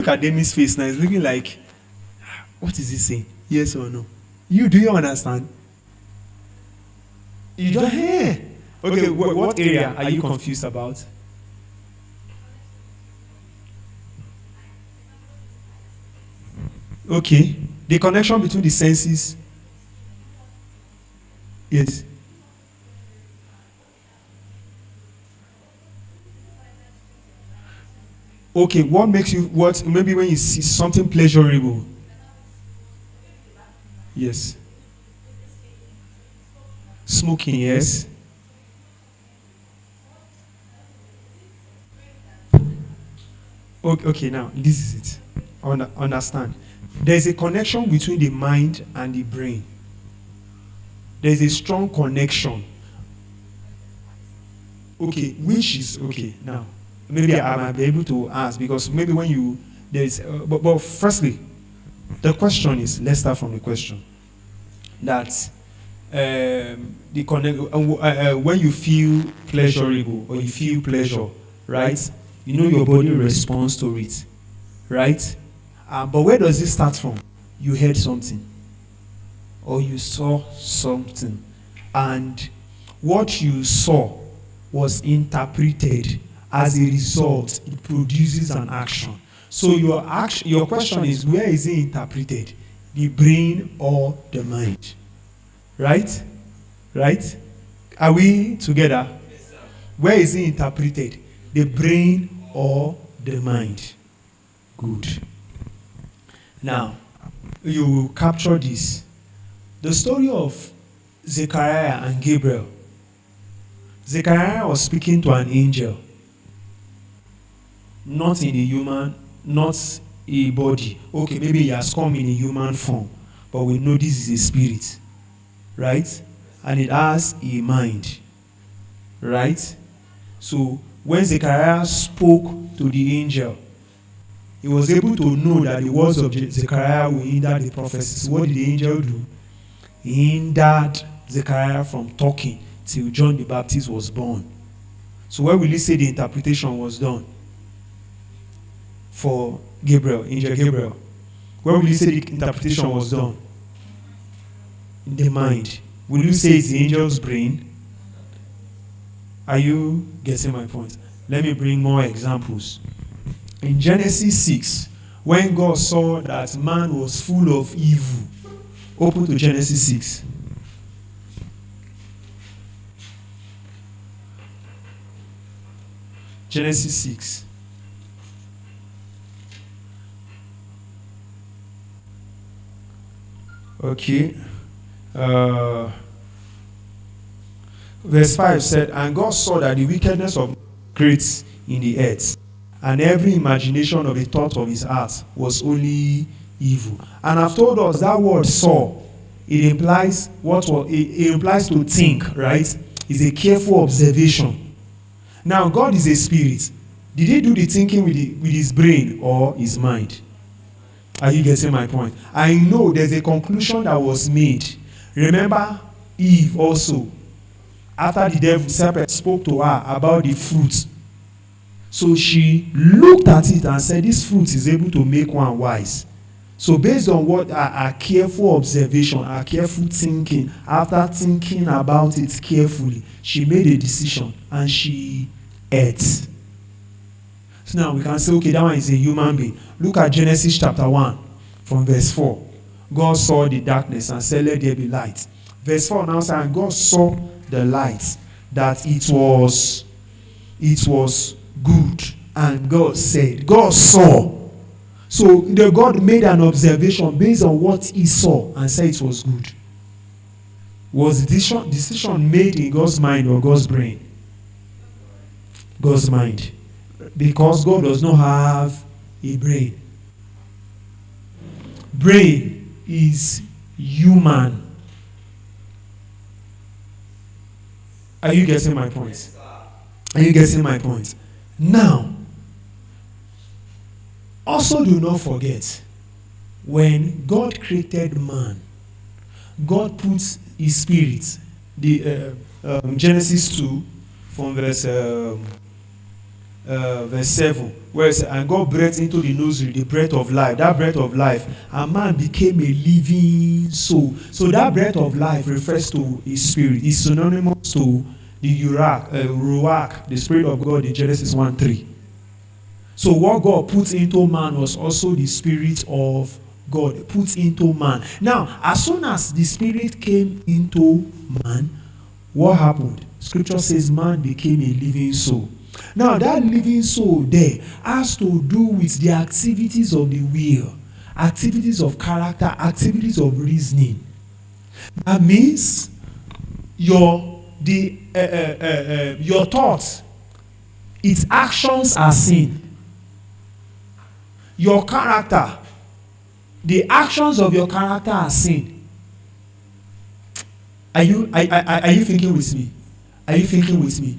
Look at Demi's face now. It's looking like, what is he saying? Yes or no? Do you understand? You don't hear. Okay, what area are you confused about? Okay, the connection between the senses. Yes. Okay, what makes you what? Maybe when you see something pleasurable. Yes. Smoking. Yes. Okay. Okay. Now this is it. Understand? There is a connection between the mind and the brain. There is a strong connection. Okay, which is okay now. Maybe I might be able to ask because maybe when you there is. But firstly, the question is. Let's start from the question. That the connect when you feel pleasurable or you feel pleasure, right? You know your body responds to it, right? But where does it start from? You heard something or you saw something, and what you saw was interpreted. As a result, it produces an action. So your question is, where is it interpreted? The brain or the mind? Right? Right? Are we together? Where is it interpreted? The brain or the mind? Good. Now, you capture this. The story of Zechariah and Gabriel. Zechariah was speaking to an angel, not in a human, not a body. Okay, maybe he has come in a human form, but we know this is a spirit, right? And it has a mind, right? So when Zechariah spoke to the angel, he was able to know that the words of Zechariah will hinder the prophecies. What did the angel do? He hindered Zechariah from talking till John the Baptist was born. So where will you say the interpretation was done? For Gabriel, angel Gabriel. Where will you say the interpretation was done? In the mind. Will you say it's the angel's brain? Are you getting my point? Let me bring more examples. In Genesis 6, when God saw that man was full of evil, open to Genesis 6. Genesis 6. Okay. Verse 5 said, and God saw that the wickedness of great in the earth, and every imagination of the thought of his heart was only evil. And I've told us that word saw, it implies it implies to think, right? It's a careful observation. Now, God is a spirit. Did he do the thinking with his brain or his mind? Are you getting my point? I know there's a conclusion that was made. Remember Eve also, after the serpent spoke to her about the fruit. So she looked at it and said, this fruit is able to make one wise. So based on what our careful observation, our careful thinking, after thinking about it carefully, she made a decision and she ate. So now we can say, okay, that one is a human being. Look at Genesis chapter 1 from verse 4. God saw the darkness and said, let there be light. Verse 4 now says, and God saw the light, that it was good. And God said, God saw. So the God made an observation based on what he saw and said it was good. Was the decision made in God's mind or God's brain? God's mind. Because God does not have a brain. Brain is human. Are you getting my point? Are you getting my point? Now, also do not forget, when God created man, God puts his spirit, the Genesis 2 from verse verse 7, where it says, and God breathed into the nostril the breath of life, that breath of life, and man became a living soul. So that breath of life refers to his spirit. It's synonymous to the ruach, the spirit of God in Genesis 1:3. So what God put into man was also the spirit of God put into man. Now, as soon as the spirit came into man, what happened? Scripture says man became a living soul. Now, that living soul there has to do with the activities of the will, activities of character, activities of reasoning. That means your thoughts, its actions are seen. Your character, the actions of your character are seen. Are you thinking with me? Are you thinking with me?